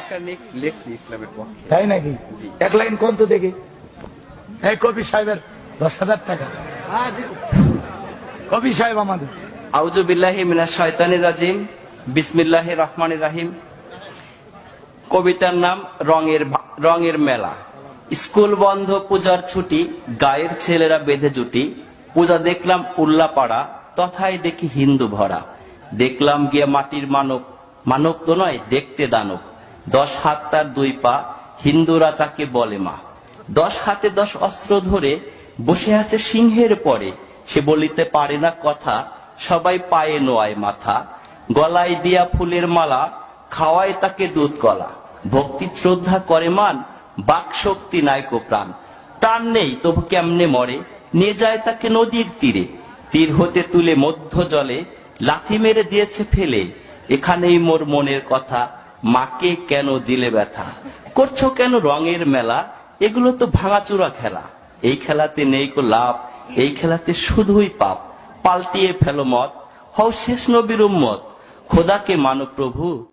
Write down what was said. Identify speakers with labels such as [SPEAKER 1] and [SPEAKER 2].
[SPEAKER 1] একটা লেখছি ইসলামের পক্ষে।
[SPEAKER 2] তাই নাকি? এক লাইন কোন তো দেখি। এই কবি সাহেবের 10,000 টাকা। কবি সাহেব আমাদের।
[SPEAKER 1] আউযু বিল্লাহি মিনাশ শাইতানির রাজিম, বিসমিল্লাহির রহমানির রহিম। কবিতার নাম রঙের মেলা। স্কুল বন্ধ, পূজার ছুটি, গায়ের ছেলেরা বেঁধে জুটি। পূজা দেখলাম উল্লাপাড়া, তথায় দেখি হিন্দু ভরা। দেখলাম গিয়ে মাটির মানব, মানব তো নয় দেখতে দানব। 10 হাত তার 2 পা, হিন্দুরা তাকে বলে মা। 10 হাতে 10 অস্ত্র ধরে বসে আছে সিংহের পরে। সে বলিতে পারে না কথা, সবাই পায়ে নোয়ায় মাথা। গলায় দিয়া ফুলের মালা, খাওয়ায় তাকে দুধ কলা। ভক্তি শ্রদ্ধা করে মান, বাক শক্তি নাইকো প্রাণ। প্রাণ নেই তবু কেমনে মরে, নিয়ে যায় তাকে নদীর তীরে। তীর হতে তুলে মধ্য জলে, লাথি মেরে দিয়েছে ফেলে। এখানেই মোর মনের কথা, মাকে কেন দিলে ব্যথা। করছো কেন রঙের মেলা, এগুলো তো ভাঙাচোরা খেলা। এই খেলাতে নেই কো লাভ, এই খেলাতে শুধুই পাপ। পাল্টিয়ে ফেলো মত, হও শেষ নবীর উম্মত, খোদাকে মানো প্রভু।